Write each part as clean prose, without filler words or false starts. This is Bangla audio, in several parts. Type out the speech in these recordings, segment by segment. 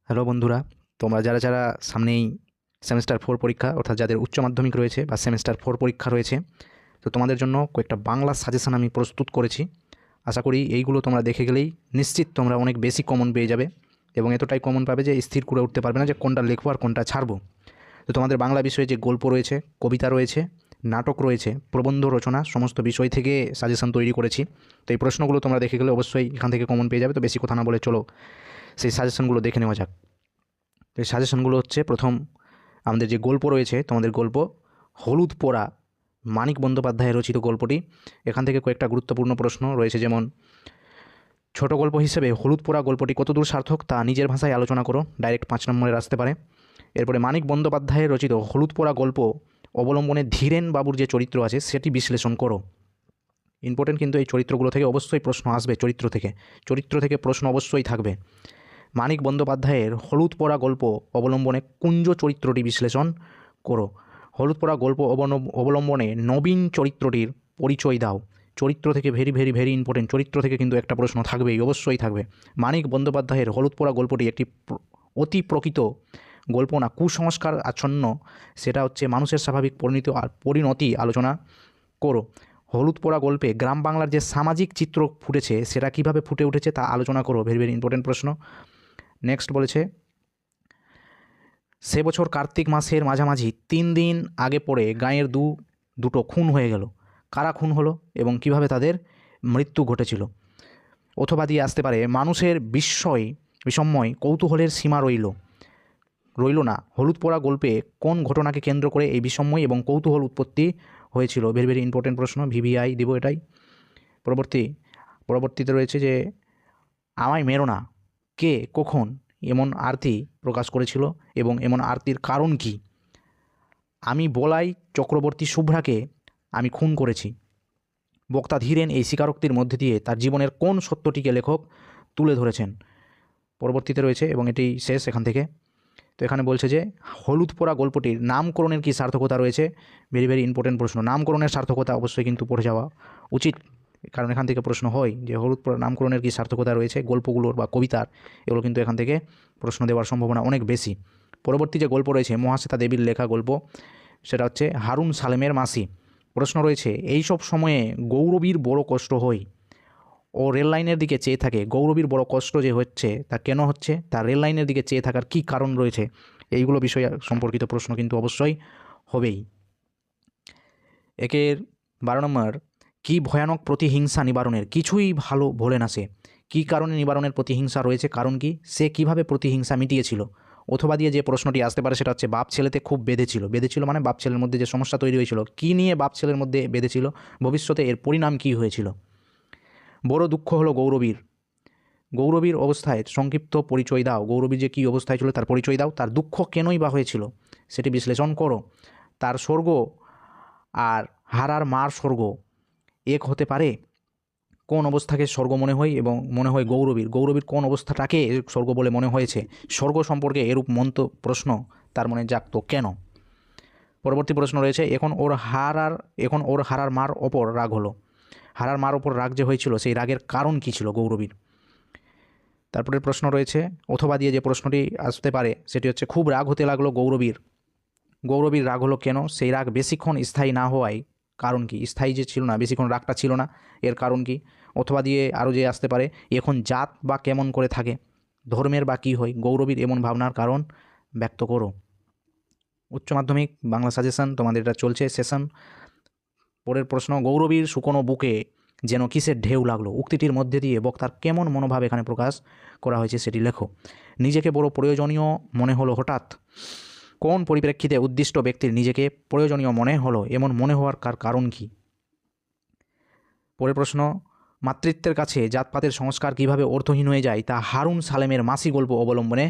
হ্যালো বন্ধুরা, তোমরা যারা যারা সামনেই সেমেস্টার 4 পরীক্ষা অর্থাৎ যাদের উচ্চ মাধ্যমিক রয়েছে বা সেমেস্টার 4 পরীক্ষা রয়েছে, তো তোমাদের জন্য কয়েকটা বাংলা সাজেশন আমি প্রস্তুত করেছি। আশা করি এইগুলো তোমরা দেখে গেলেই নিশ্চিত তোমরা অনেক বেশি কমন পেয়ে যাবে এবং এতটাই কমন পাবে যে স্থির করে উঠতে পারবে না যে কোনটা লিখবো আর কোনটা ছাড়বো। তো তোমাদের বাংলা বিষয়ে যে গল্প রয়েছে, কবিতা রয়েছে, নাটক রয়েছে, প্রবন্ধ রচনা সমস্ত বিষয় থেকে সাজেশন তৈরি করেছি। তো এই প্রশ্নগুলো তোমরা দেখে গেলে অবশ্যই এখান থেকে কমন পেয়ে যাবে। তো বেশি কথা না বলে চলো সেই সাজেশনগুলো দেখে নেওয়া যাক। তো এই সাজেশনগুলো হচ্ছে, প্রথম আমাদের যে গল্প রয়েছে, তোমাদের গল্প হলুদ পোড়া, মানিক বন্দ্যোপাধ্যায়ের রচিত গল্পটি। এখান থেকে কয়েকটা গুরুত্বপূর্ণ প্রশ্ন রয়েছে, যেমন ছোট গল্প হিসেবে হলুদ পোড়া গল্পটি কতদূর সার্থক তা নিজের ভাষায় আলোচনা করো, ডাইরেক্ট 5 নম্বরে আসতে পারে। এরপরে মানিক বন্দ্যোপাধ্যায়ের রচিত হলুদ পোড়া গল্প অবলম্বনে ধীরেন বাবুর যে চরিত্র আছে সেটি বিশ্লেষণ করো। ইম্পর্টেন্ট কিন্তু এই চরিত্রগুলো থেকে অবশ্যই প্রশ্ন আসবে, চরিত্র থেকে প্রশ্ন অবশ্যই থাকবে। মানিক বন্দ্যোপাধ্যায়ের হলুদ পোড়া গল্প অবলম্বনে কুঞ্জ চরিত্রটি বিশ্লেষণ করো। হলুদ পোড়া গল্প অবলম্বনে নবীন চরিত্রটির পরিচয় দাও। চরিত্র থেকে ভেরি ভেরি ভেরি ইম্পর্টেন্ট, চরিত্র থেকে কিন্তু একটা প্রশ্ন থাকবেই, অবশ্যই থাকবে। মানিক বন্দ্যোপাধ্যায়ের হলুদ পোড়া গল্পটি একটি অতি প্রকৃত গল্প না কুসংস্কার আচ্ছন্ন, সেটা হচ্ছে মানুষের স্বাভাবিক পরিণতি আলোচনা করো। হলুদ পোড়া গল্পে গ্রাম বাংলার যে সামাজিক চিত্র ফুটেছে সেটা কীভাবে ফুটে উঠেছে তা আলোচনা করো। ভেরি ভেরি ইম্পর্টেন্ট প্রশ্ন। নেক্সট বলেছে, সে বছর কার্তিক মাসের মাঝামাঝি 3 দিন আগে পড়ে গাঁয়ের দুটো খুন হয়ে গেল। কারা খুন হলো এবং কিভাবে তাদের মৃত্যু ঘটেছিল। অথবা দিয়ে আসতে পারে, মানুষের বিষময় কৌতূহলের সীমা রইল না। হলুদ পোড়া গল্পে কোন ঘটনাকে কেন্দ্র করে এই বিষময় এবং কৌতূহল উৎপত্তি হয়েছিল। ভেরি ভেরি ইম্পর্টেন্ট প্রশ্ন, ভিভিআই দিব এটাই। পরবর্তীতে রয়েছে যে, আমায় মেরো না কে কখন এমন আরতি প্রকাশ করেছিল এবং এমন আরতির কারণ কি। আমি বলাই চক্রবর্তী শুভ্রাকে আমি খুন করেছি। বক্তা ধীরেন এই স্বীকারোক্তির মধ্যে দিয়ে তার জীবনের কোন সত্যটিকে লেখক তুলে ধরেছেন। পরবর্তীতে রয়েছে এবং এটি শেষ এখান থেকে। তো এখানে বলছে যে, হলুদ পোড়া গল্পটির নামকরণের কী সার্থকতা রয়েছে। ভেরি ভেরি ইম্পর্টেন্ট প্রশ্ন, নামকরণের সার্থকতা অবশ্যই কিন্তু পড়ে যাওয়া উচিত, কারণ এখান থেকে প্রশ্ন হয় যে হলুদ পোড়া নামকরণের কী সার্থকতা রয়েছে গল্পগুলোর বা কবিতার, এগুলো কিন্তু এখান থেকে প্রশ্ন দেওয়ার সম্ভাবনা অনেক বেশি। পরবর্তী যে গল্প রয়েছে মহাশ্বেতা দেবীর লেখা গল্প, সেটা হচ্ছে হারুন সালেমের মাসি। প্রশ্ন রয়েছে, এই সব সময়ে গৌরবীর বড় কষ্ট হয়, ও রেল লাইনের দিকে চেয়ে থাকে। গৌরবীর বড় কষ্ট যে হচ্ছে তা কেন হচ্ছে, তার রেল লাইনের দিকে চেয়ে থাকার কী কারণ রয়েছে, এইগুলো বিষয় সম্পর্কিত প্রশ্ন কিন্তু অবশ্যই হবেই। একের 12 নম্বর, কী ভয়ানক প্রতিহিংসা নিবারণের কিছুই ভালো ভোলে না সে। কী কারণে নিবারণের প্রতিহিংসা রয়েছে, কারণ কি, সে কিভাবে প্রতিহিংসা মিটিয়েছিল। অথবা দিয়ে যে প্রশ্নটি আসতে পারে সেটা হচ্ছে, বাপ ছেলেতে খুব বেঁধেছিল মানে বাপ ছেলের মধ্যে যে সমস্যা তৈরি হয়েছিল, কী নিয়ে বাপ ছেলের মধ্যে বেঁধেছিল, ভবিষ্যতে এর পরিণাম কী হয়েছিল। বড় দুঃখ হলো গৌরবীর অবস্থায় সংক্ষিপ্ত পরিচয় দাও। গৌরবীর যে কী অবস্থায় ছিল তার পরিচয় দাও। তার দুঃখ কেনই বা হয়েছিল সেটি বিশ্লেষণ করো। তার স্বর্গ আর হারার মার স্বর্গ এক হতে পারে। কোন অবস্থাকে স্বর্গ মনে হয় এবং মনে হয় গৌরবীর কোন অবস্থাটাকে স্বর্গ বলে মনে হয়েছে। স্বর্গ সম্পর্কে এরূপ প্রশ্ন তার মনে জাগতো কেন। পরবর্তী প্রশ্ন রয়েছে, এখন ওর হারার মার ওপর রাগ হলো। হারার মার ওপর রাগ যে হয়েছিল সেই রাগের কারণ কী ছিল গৌরবীর। তারপরে প্রশ্ন রয়েছে, অথবা দিয়ে যে প্রশ্নটি আসতে পারে সেটি হচ্ছে, খুব রাগ হতে লাগলো গৌরবীর রাগ হলো কেন, সেই রাগ বেশিক্ষণ স্থায়ী না হওয়ায় কারণ কি। স্থায়ী যে ছিল না, বেশিক্ষণ রাগটা ছিল না, এর কারণ কি। অথবা দিয়ে আরও যে আসতে পারে, এখন জাত বা কেমন করে থাকে, ধর্মের বা কী হয়, গৌরবীর এমন ভাবনার কারণ ব্যক্ত করো। উচ্চ মাধ্যমিক বাংলা সাজেশন তোমাদের এটা চলছে সেশন। পরের প্রশ্ন, গৌরবীর শুকনো বুকে যেন কিসের ঢেউ লাগলো, উক্তিটির মধ্যে দিয়ে বক্তার কেমন মনোভাব এখানে প্রকাশ করা হয়েছে সেটি লেখো। নিজেকে বড় প্রয়োজনীয় মনে হলো হঠাৎ, কোন পরিপ্রেক্ষিতে উদ্দিষ্ট ব্যক্তির নিজেকে প্রয়োজনীয় মনে হলো, এমন মনে হওয়ার কারণ কি। পরের প্রশ্ন, মাতৃত্বের কাছে জাতপাতের সংস্কার কিভাবে অর্থহীন হয়ে যায় তা হারুন সালেমের মাসি গল্প অবলম্বনে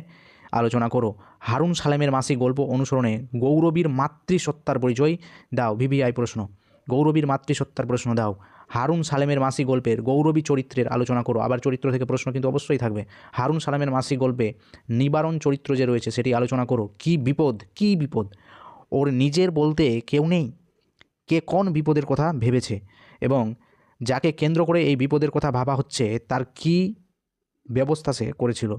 আলোচনা করো। হারুন সালেমের মাসি গল্প অনুসরণে গৌরবীর মাতৃসত্তার পরিচয় দাও। ভিভিআই প্রশ্ন, গৌরবীর মাতৃসত্তার প্রশ্ন দাও। হারুন সালেমের মাসি গল্পের গৌরবী চরিত্রের আলোচনা করো। আবার চরিত্র থেকে প্রশ্ন কিন্তু অবশ্যই থাকবে। হারুন সালেমের মাসি গল্পে নিবারণ চরিত্র যে রয়েছে সেটি আলোচনা করো। কী বিপদ, ওর নিজের বলতে কেউ নেই, কে কোন বিপদের কথা ভেবেছে এবং যাকে কেন্দ্র করে এই বিপদের কথা ভাবা হচ্ছে তার কী ব্যবস্থা সে করেছিল।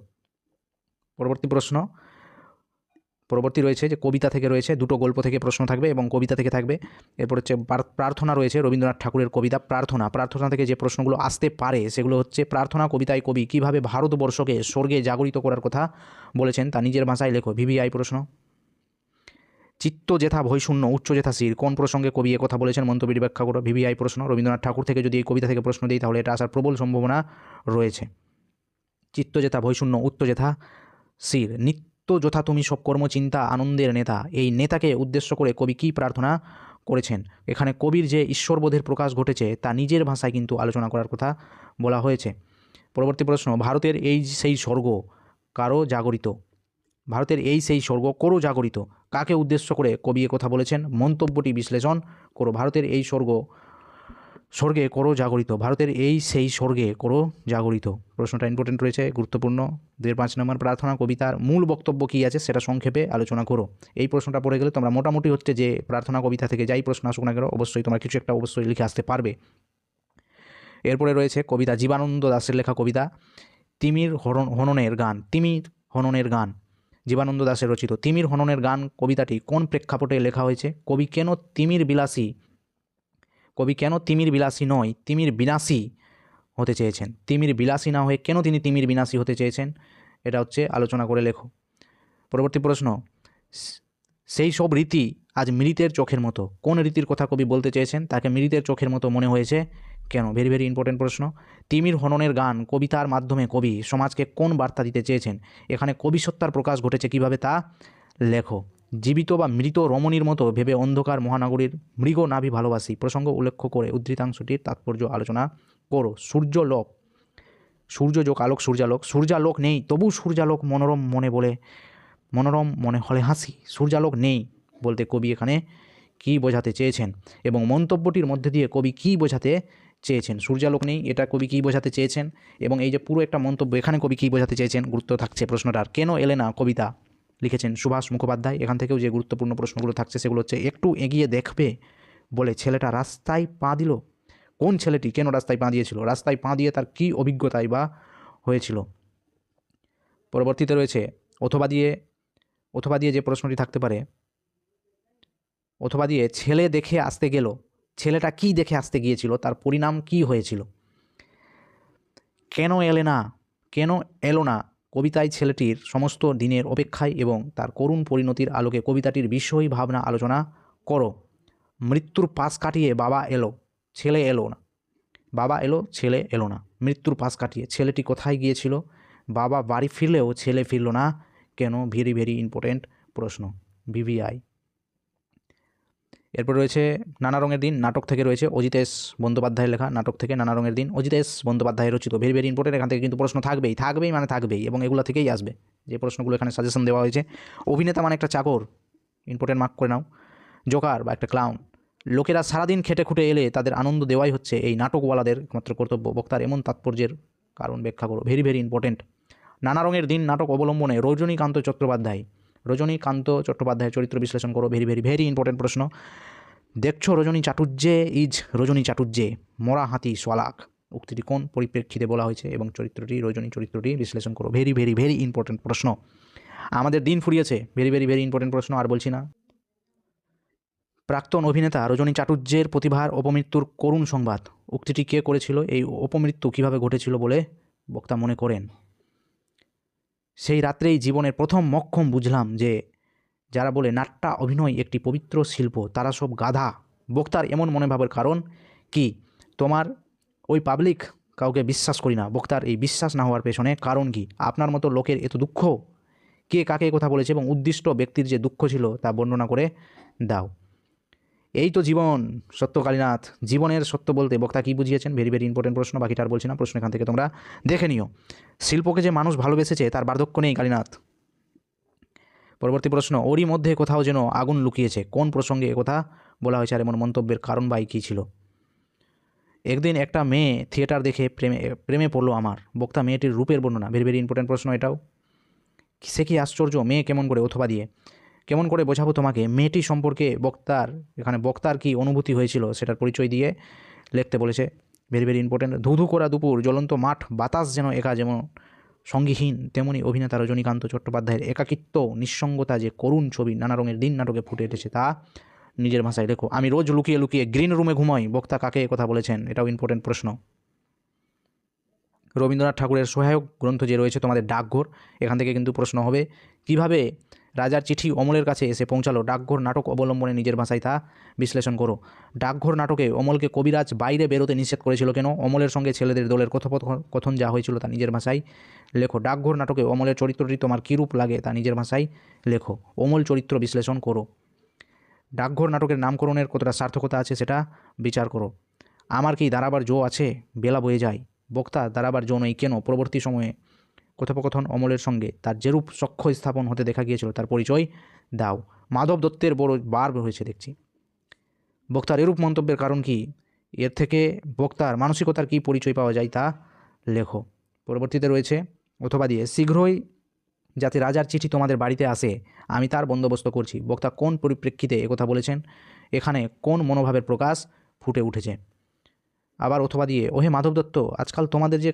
পরবর্তী রয়েছে যে কবিতা থেকে রয়েছে, দুটো গল্প থেকে প্রশ্ন থাকবে এবং কবিতা থেকে থাকবে। এরপর হচ্ছে প্রার্থনা রয়েছে, রবীন্দ্রনাথ ঠাকুরের কবিতা প্রার্থনা থেকে যে প্রশ্নগুলো আসতে পারে সেগুলো হচ্ছে, প্রার্থনা কবিতায় কবি কীভাবে ভারতবর্ষকে স্বর্গে জাগরিত করার কথা বলেছেন তা নিজের ভাষায় লেখো, ভিভিআই প্রশ্ন। চিত্ত যেথা ভৈশূন্য উচ্চ যেথা শির, কোন প্রসঙ্গে কবি কথা বলেছেন, মন্তব্যটি ব্যাখ্যা করো, ভিভিআই প্রশ্ন। রবীন্দ্রনাথ ঠাকুর থেকে যদি এই কবিতা থেকে প্রশ্ন দিই তাহলে এটা আসার প্রবল সম্ভাবনা রয়েছে। চিত্ত যেথা ভৈশূন্য উত্ত যেথা শির, নিত্য যথা তুমি সব কর্ম চিন্তা আনন্দের নেতা, এই নেতাকে উদ্দেশ্য করে কবি কী প্রার্থনা করেছেন? এখানে কবির যে ঈশ্বরবোধের প্রকাশ ঘটেছে তা নিজের ভাষায় কিন্তু আলোচনা করার কথা বলা হয়েছে। পরবর্তী প্রশ্ন, ভারতের এই সেই স্বর্গ কারো জাগরিত, ভারতের এই সেই স্বর্গ করো জাগরিত, কাকে উদ্দেশ্য করে কবি কথা বলেছেন? মন্তব্যটি বিশ্লেষণ করো। ভারতের এই স্বর্গে করো জাগরিত, ভারতের এই সেই স্বর্গে করো জাগরিত। প্রশ্নটা ইম্পর্টেন্ট রয়েছে, গুরুত্বপূর্ণ। 2-5 নম্বর, প্রার্থনা কবিতার মূল বক্তব্য কী আছে সেটা সংক্ষেপে আলোচনা করো। এই প্রশ্নটা পড়ে গেলে তোমরা মোটামুটি হচ্ছে যে প্রার্থনা কবিতা থেকে যাই প্রশ্ন আসুক না কেন অবশ্যই তোমরা কিছু একটা অবশ্যই লিখে আসতে পারবে। এরপরে রয়েছে কবিতা, জীবানন্দ দাশের লেখা কবিতা তিমির হননের গান, তিমির হননের গান জীবানন্দ দাশের রচিত। তিমির হননের গান কবিতাটি কোন প্রেক্ষাপটে লেখা হয়েছে? কবি কেন তিমির বিলাসী নয় তিমির বিনাশী হতে চেয়েছেন? তিমির বিলাসী না হয়ে কেন তিনি তিমির বিনাশী হতে চেয়েছেন? এটা হচ্ছে আলোচনা করে লেখো। পরবর্তী প্রশ্ন, সেই সব রীতি আজ মৃতের চোখের মতো, কোন রীতির কথা কবি বলতে চেয়েছেন? তাকে মৃতের চোখের মতো মনে হয়েছে কেন? ভেরি ভেরি ইম্পর্টেন্ট প্রশ্ন। তিমির হননের গান কবিতার মাধ্যমে কবি সমাজকে কোন বার্তা দিতে চেয়েছেন? এখানে কবিসত্তার প্রকাশ ঘটেছে কিভাবে তা লেখো। জীবিত বা মৃত রমণীর মতো ভেবে অন্ধকার মহানগরীর মৃগ নাভি ভালোবাসি, প্রসঙ্গ উল্লেখ করে উদ্ধৃতাংশটির তাৎপর্য আলোচনা করো। সূর্যলোক, সূর্যযোগ আলোক সূর্যালোক, সূর্যালোক নেই তবু সূর্যালোক মনোরম মনে হলে হাসি, সূর্যালোক নেই বলতে কবি এখানে কী বোঝাতে চেয়েছেন এবং মন্তব্যটির মধ্যে দিয়ে কবি কী বোঝাতে চেয়েছেন? সূর্যালোক নেই এটা কবি কী বোঝাতে চেয়েছেন এবং এই যে পুরো একটা মন্তব্য এখানে কবি কী বোঝাতে চেয়েছেন গুরুত্ব থাকছে প্রশ্নটার। কেন এলে না কবিতা লিখেছেন সুভাষ মুখোপাধ্যায়। এখান থেকেও যে গুরুত্বপূর্ণ প্রশ্নগুলো থাকছে সেগুলো হচ্ছে, একটু এগিয়ে দেখবে বলে ছেলেটা রাস্তায় পা দিল, কোন ছেলেটি কেন রাস্তায় পা দিয়েছিল? রাস্তায় পা দিয়ে তার কী অভিজ্ঞতাই বা হয়েছিল? পরবর্তীতে রয়েছে অথবা দিয়ে যে প্রশ্নটি থাকতে পারে, অথবা দিয়ে ছেলে দেখে আসতে গেল, ছেলেটা কি দেখে আসতে গিয়েছিল, তার পরিণাম কি হয়েছিল? কেন এলো না কবিতায় ছেলেটির সমস্ত দিনের অপেক্ষায় এবং তার করুণ পরিণতির আলোকে কবিতাটির বিষয় ভাবনা আলোচনা করো। মৃত্যুর পাশ কাটিয়ে বাবা এলো, ছেলে এলো না, বাবা এলো ছেলে এলো না। মৃত্যুর পাশ কাটিয়ে ছেলেটি কোথায় গিয়েছিল? বাবা বাড়ি ফিরলেও ছেলে ফিরল না কেন? ভেরি ভেরি ইম্পর্টেন্ট প্রশ্ন, ভিভিআই। এরপর রয়েছে নানা রঙের দিন, নাটক থেকে রয়েছে, অজিতেশ বন্দ্যোপাধ্যায়ের লেখা নাটক থেকে নানা রঙের দিন, অজিতেশ বন্দ্যোপাধ্যায়ের রচিত। ভেরি ভেরি ইম্পর্টেন্ট, এখান থেকে কিন্তু প্রশ্ন থাকবেই এবং এগুলো থেকেই আসবে যে প্রশ্নগুলো এখানে সাজেশন দেওয়া হয়েছে। অভিনেতা মানে একটা চাকর, ইম্পর্টেন্ট মার্ক করে নাও। জোকার বা একটা ক্লাউন, লোকেরা সারাদিন খেটে খুঁটে এলে তাদের আনন্দ দেওয়াই হচ্ছে এই নাটকওয়ালাদের একমাত্র কর্তব্য, বক্তার এমন তাৎপর্যের কারণ ব্যাখ্যা করো। Very very important. নানা রঙের দিন নাটক অবলম্বনে রজনীকান্ত চট্টোপাধ্যায়ের চরিত্র বিশ্লেষণ করো। ভেরি ভেরি ভেরি ইম্পর্টেন্ট প্রশ্ন। দেখছো রজনী চাটুর্যে মরা হাতি সোয়ালাক, উক্তিটি কোন পরিপ্রেক্ষিতে বলা হয়েছে এবং রজনী চরিত্রটি বিশ্লেষণ করো। ভেরি ভেরি ভেরি ইম্পর্টেন্ট প্রশ্ন। আমাদের দিন ফুরিয়েছে, ভেরি ভেরি ভেরি ইম্পর্টেন্ট প্রশ্ন, আর বলছি না। প্রাক্তন অভিনেতা রজনী চাটুর্যের প্রতিভার অপমৃত্যুর করুণ সংবাদ, উক্তিটি কে করেছিল? এই অপমৃত্যু কীভাবে ঘটেছিল বলে বক্তা মনে করেন? সেই রাত্রেই জীবনের প্রথম মক্ষম বুঝলাম যে যারা বলে নাট্য অভিনয় একটি পবিত্র শিল্প তারা সব গাধা। বক্তার এমন মনোভাবের কারণ কি? তোমার ওই পাবলিক কাউকে বিশ্বাস করি না, বক্তার এই বিশ্বাস না হওয়ার পেছনে কারণ কি? আপনার মতো লোকের এত দুঃখ, কে কাকে কথা বলেছে এবং উদ্দিষ্ট ব্যক্তির যে দুঃখ ছিল তা বর্ণনা করে দাও। এই তো জীবন সত্য কালীনাথ, জীবনের সত্য বলতে বক্তা কী বুঝিয়েছেন? ভেরি ভেরি ইম্পর্টেন্ট প্রশ্ন, বাকিটা আর বলছি না, প্রশ্ন এখান থেকে তোমরা দেখে নিও। শিল্পকে যে মানুষ ভালোবেসেছে তার বার্ধক্য নেই কালীনাথ। পরবর্তী প্রশ্ন, ওরই মধ্যে কোথাও যেন আগুন লুকিয়েছে, কোন প্রসঙ্গে একথা বলা হয়েছে আর এমন মন্তব্যের কারণ বা কী ছিল? একদিন একটা মেয়ে থিয়েটার দেখে প্রেমে পড়লো আমার, বক্তা মেয়েটির রূপের বর্ণনা। ভেরি ভেরি ইম্পর্টেন্ট প্রশ্ন এটাও। সে কি আশ্চর্য, মেয়ে কেমন করে, অথবা দিয়ে কেমন করে বোঝাবো তোমাকে? মেয়েটি সম্পর্কে বক্তার কি অনুভূতি হয়েছিল সেটার পরিচয় দিয়ে লিখতে বলেছে। Very very important. ধুধু করা দুপুর, জ্বলন্ত মাঠ, বাতাস যেন একা যেমন সঙ্গীহীন, তেমনি অভিনেতা রজনীকান্ত চট্টোপাধ্যায়ের একাকিত্ব নিঃসঙ্গতা যে করুণ ছবি নানা রঙের দিন নাটকে ফুটে উঠেছে তা নিজের ভাষায় লেখো। আমি রোজ লুকিয়ে লুকিয়ে গ্রিন রুমে ঘুমাই, বক্তা কাকে কথা বলেছেন? এটাও ইম্পর্টেন্ট প্রশ্ন। রবীন্দ্রনাথ ঠাকুরের সহায়ক গ্রন্থ যে রয়েছে তোমাদের ডাকঘর, এখান থেকে কিন্তু প্রশ্ন হবে কিভাবে রাজার চিঠি অমলের কাছে এসে পৌঁছালো। ডাকঘর নাটক অবলম্বনে নিজের ভাষায় তা বিশ্লেষণ করো। ডাকঘর নাটকে অমলকে কবিরাজ বাইরে বেরোতে নিষেধ করেছিল কেন? অমলের সঙ্গে ছেলেদের দলের কথোপকথন যা হয়েছিল তা নিজের ভাষায় লেখো। ডাকঘর নাটকে অমলের চরিত্রটি তোমার কীরূপ লাগে তা নিজের ভাষায় লেখো। অমল চরিত্র বিশ্লেষণ করো। ডাকঘর নাটকের নামকরণের কতটা সার্থকতা আছে সেটা বিচার করো। আমার কি দাঁড়াবার জো আছে? বেলা বয়ে যায়। বক্তা দাঁড়াবার জো নেই কেন? পরবর্তী সময়ে কথোপকথন অমলের সঙ্গে তার যেরূপ সখ্য স্থাপন হতে দেখা গিয়েছিল তার পরিচয় দাও। মাধব দত্তের বড় বার হয়েছে দেখছি। বক্তার এরূপ মন্তব্যের কারণ কি? এর থেকে বক্তার মানসিকতার কি পরিচয় পাওয়া যায় তা লেখো। পরবর্তীতে রয়েছে অথবা দিয়ে শীঘ্রই যাতে রাজার চিঠি তোমাদের বাড়িতে আসে আমি তার বন্দোবস্ত করছি। বক্তা কোন পরিপ্রেক্ষিতে একথা বলেছেন? এখানে কোন মনোভাবের প্রকাশ ফুটে উঠেছে? আবার অথবা দিয়ে ওহে মাধব দত্ত, আজকাল তোমাদের যে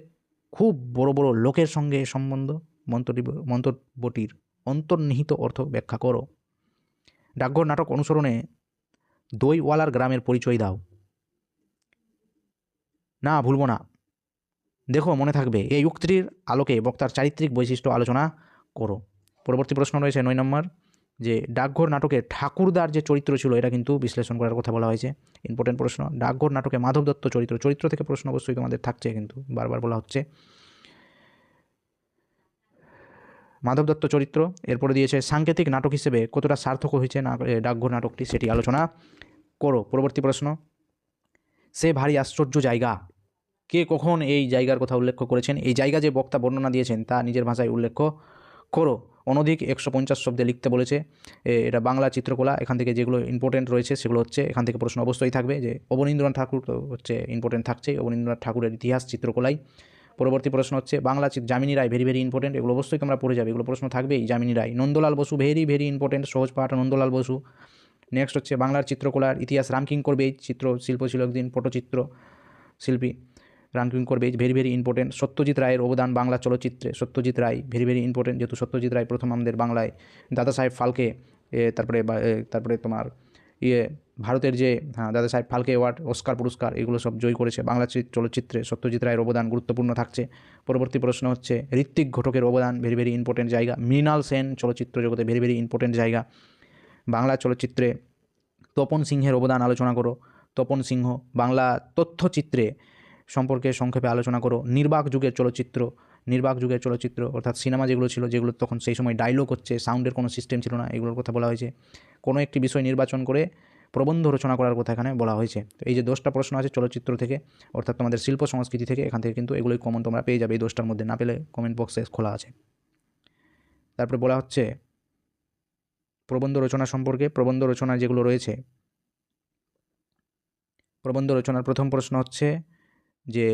খুব বড় বড় লোকের সঙ্গে সম্বন্ধ, মন্তব্যটির অন্তর্নিহিত অর্থ ব্যাখ্যা করো। ডাকঘর নাটক অনুসরণে দইওয়ালার গ্রামের পরিচয় দাও। না, ভুলবো না, দেখো মনে থাকবে। এই উক্তির আলোকে বক্তার চারিত্রিক বৈশিষ্ট্য আলোচনা করো। পরবর্তী প্রশ্ন রয়েছে 9 নম্বর, যে ডাকঘর নাটকে ঠাকুরদার যে চরিত্র ছিল এটা কিন্তু বিশ্লেষণ করার কথা বলা হয়েছে। ইম্পর্টেন্ট প্রশ্ন। ডাকঘর নাটকে মাধব দত্ত চরিত্র থেকে প্রশ্ন অবশ্যই তোমাদের থাকছে, কিন্তু বারবার বলা হচ্ছে মাধব দত্ত চরিত্র। এরপরে দিয়েছে সাংকেতিক নাটক হিসেবে কতটা সার্থক হয়েছে না ডাকঘর নাটকটি, সেটি আলোচনা করো। পরবর্তী প্রশ্ন, সে ভারী আশ্চর্য জায়গা, কে কখন এই জায়গার কথা উল্লেখ করেছেন? এই জায়গা যে বক্তা বর্ণনা দিয়েছেন তা নিজের ভাষায় উল্লেখ করো। অনধিক 150 শব্দে লিখতে বলেছে। এটা বাংলা চিত্রকলা। এখান থেকে যেগুলো ইম্পর্টেন্ট রয়েছে সেগুলো হচ্ছে, এখান থেকে প্রশ্ন অবশ্যই থাকবে যে অবনীন্দ্রনাথ ঠাকুর তো হচ্ছে ইম্পর্টেন্ট থাকছেই, অবনীন্দ্রনাথ ঠাকুরের ইতিহাস চিত্রকলায়। পরবর্তী প্রশ্ন হচ্ছে Bangla Jamini Roy, very very important, এগুলো অবশ্যই তোমরা পড়ে যাবে, এগুলো প্রশ্ন থাকবেই। Jamini Roy. Nandalal Bose, very very important, Sahaj Path, Nandalal Basu. Next হচ্ছে বাংলার চিত্রকলার ইতিহাস, রামকিঙ্কর বেইজ, চিত্রশিল্প ছিল একদিন, পটচিত্র শিল্পী Ramkinkar Baij, very very important. Satyajit রায়ের অবদান বাংলা চলচ্চিত্রে, Satyajit Ray very very important, যেহেতু সত্যজিৎ রায় প্রথম আমাদের বাংলায় দাদা সাহেব ফালকে, তারপরে তোমার ভারতের যে দাদা সাহেব ফালকে অ্যাওয়ার্ড, অস্কার পুরস্কার, এগুলো সব জয় করেছে। বাংলা চলচ্চিত্রে সত্যজিৎ রায়ের অবদান গুরুত্বপূর্ণ থাকছে। পরবর্তী প্রশ্ন হচ্ছে ঋত্বিক ঘটকের অবদান, ভেরি ভেরি ইম্পর্টেন্ট জায়গা। মৃণাল সেন চলচ্চিত্র জগতে ভেরি ভেরি ইম্পর্টেন্ট জায়গা। বাংলা চলচ্চিত্রে তপন সিংহের অবদান আলোচনা করো। তপন সিংহ। বাংলা তথ্যচিত্রে সম্পর্কে সংক্ষেপে আলোচনা করো। নির্বাক যুগের চলচ্চিত্র অর্থাৎ সিনেমা যেগুলো ছিল, যেগুলো তখন সেই সময় ডায়লগ হচ্ছে, সাউন্ডের কোনো সিস্টেম ছিল না, এগুলোর কথা বলা হয়েছে। কোনো একটি বিষয় নির্বাচন করে প্রবন্ধ রচনা করার কথা এখানে বলা হয়েছে। তো এই যে 10টা প্রশ্ন আছে চলচ্চিত্র থেকে, অর্থাৎ তোমাদের শিল্প সংস্কৃতি থেকে, এখান থেকে কিন্তু এগুলোই কমন তোমরা পেয়ে যাবে। এই 10টার মধ্যে না পেলে কমেন্ট বক্সে খোলা আছে। তারপরে বলা হচ্ছে প্রবন্ধ রচনা সম্পর্কে। প্রবন্ধ রচনা যেগুলো রয়েছে, প্রবন্ধ রচনার প্রথম প্রশ্ন হচ্ছে যে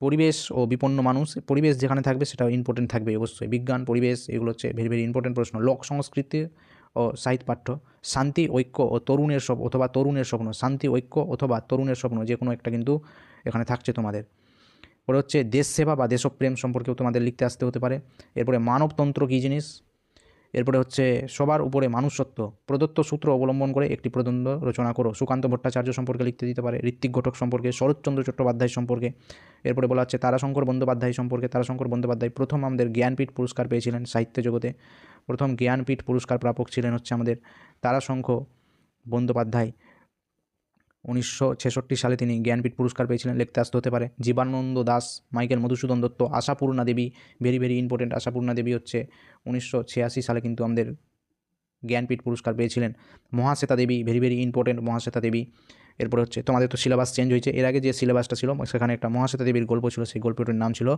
পরিবেশ ও বিপন্ন মানুষ। পরিবেশ যেখানে থাকবে সেটা ইম্পর্টেন্ট থাকবে অবশ্যই। বিজ্ঞান, পরিবেশ, এগুলো হচ্ছে ভেরি ভেরি ইম্পর্টেন্ট প্রশ্ন। লোক সংস্কৃতি ও সাহিত্য পাঠ্য। শান্তি, ঐক্য ও তরুণের স্বপ্ন। শান্তি, ঐক্য অথবা তরুণের স্বপ্ন, যে কোনো একটা কিন্তু এখানে থাকছে তোমাদের। পরে হচ্ছে দেশ সেবা বা দেশপ্রেম সম্পর্কেও তোমাদের লিখতে আসতে হতে পারে। এরপরে মানবতন্ত্র কী জিনিস। এরপরে হচ্ছে সবার উপরে মানুষত্ব। প্রদত্ত সূত্র অবলম্বন করে একটি প্রবন্ধ রচনা করো। সুকান্ত ভট্টাচার্য সম্পর্কে লিখতে দিতে পারে, ঋত্বিক ঘটক সম্পর্কে, শরৎচন্দ্র চট্টোপাধ্যায় সম্পর্কে। এরপরে বলা হচ্ছে তারাশঙ্কর বন্দ্যোপাধ্যায় সম্পর্কে। তারাশঙ্কর বন্দ্যোপাধ্যায় প্রথম আমাদের জ্ঞানপীঠ পুরস্কার পেয়েছিলেন সাহিত্য জগতে। প্রথম জ্ঞানপীঠ পুরস্কার প্রাপক ছিলেন হচ্ছে আমাদের তারাশঙ্কর বন্দ্যোপাধ্যায়। 1966 সালে তিনি জ্ঞানপীঠ পুরস্কার পেয়েছিলেন, লিখতে আসতে হতে পারে। জীবনানন্দ দাশ, মাইকেল মধুসূদন দত্ত, আশাপূর্ণা দেবী, ভেরি ভেরি ইম্পর্টেন্ট। আশাপূর্ণা দেবী হচ্ছে 1986 সালে কিন্তু আমাদের জ্ঞানপীঠ পুরস্কার পেয়েছিলেন। Mahasweta Devi, very very important, Mahasweta Devi. এরপরে হচ্ছে তোমাদের তো সিলেবাস চেঞ্জ হয়েছে, এর আগে যে সিলেবাসটা ছিল সেখানে একটা মহাশ্বেতা দেবীর গল্প ছিল, সেই গল্পটির নাম ছিল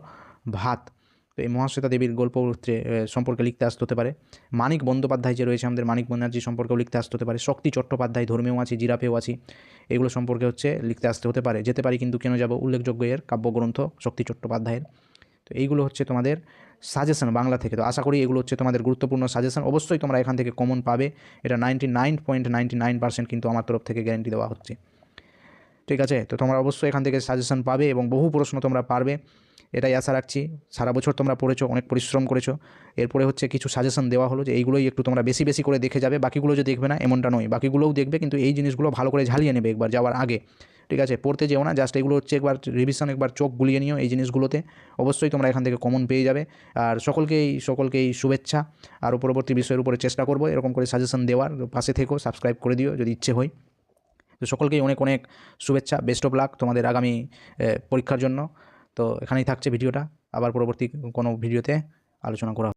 ভাত। তো এই মহাশ্বেতা দেবীর গল্প সম্পর্কে লিখতে আসতে হতে পারে। মানিক বন্দ্যোপাধ্যায় যে রয়েছে আমাদের, মানিক ব্যানার্জি সম্পর্কেও লিখতে আসতে হতে পারে। শক্তি চট্টোপাধ্যায়, ধর্মেও আছি, জিরাফেও আছি, এগুলো সম্পর্কে হচ্ছে লিখতে আসতে হতে পারে। যেতে পারি কিন্তু কেন যাব, উল্লেখযোগ্য এর কাব্যগ্রন্থ শক্তি চট্টোপাধ্যায়ের। তো এইগুলো হচ্ছে তোমাদের সাজেশন বাংলা থেকে। তো আশা করি এগুলো হচ্ছে তোমাদের গুরুত্বপূর্ণ সাজেশন, অবশ্যই তোমরা এখান থেকে কমন পাবে। এটা 99.99% কিন্তু আমার তরফ থেকে গ্যারেন্টি দেওয়া হচ্ছে। ঠিক আছে? তো তোমরা অবশ্যই এখান থেকে সাজেশন পাবে এবং বহু প্রশ্ন তোমরা পারবে, এটাই আশা রাখছি। সারা বছর তোমরা পড়েছো, অনেক পরিশ্রম করেছো, এরপরে হচ্ছে কিছু সাজেশন দেওয়া হলো যে এইগুলোই একটু তোমরা বেশি বেশি করে দেখে যাবে, বাকিগুলো যে দেখবে না এমনটা নয়, বাকিগুলোও দেখবে, কিন্তু এই জিনিসগুলো ভালো করে ঝালিয়ে নেবে একবার যাওয়ার আগে। ঠিক আছে? পড়তে যেও না, জাস্ট এগুলো হচ্ছে একবার রিভিশন, একবার চোখ বুলিয়ে নিও এই জিনিসগুলোতে, অবশ্যই তোমরা এখান থেকে কমন পেয়ে যাবে। আর সকলকেই শুভেচ্ছা, আরও পরবর্তী বিষয়ের উপরে চেষ্টা করবো এরকম করে সাজেশন দেওয়ার। পাশে থেকো, সাবস্ক্রাইব করে দিও যদি ইচ্ছে হয়। তো সকলকেই অনেক অনেক শুভেচ্ছা, বেস্ট অফ লাক তোমাদের আগামী পরীক্ষার জন্য। তো এখানেই থাকছে ভিডিওটা, আবার পরবর্তী কোনো ভিডিওতে আলোচনা করা হবে।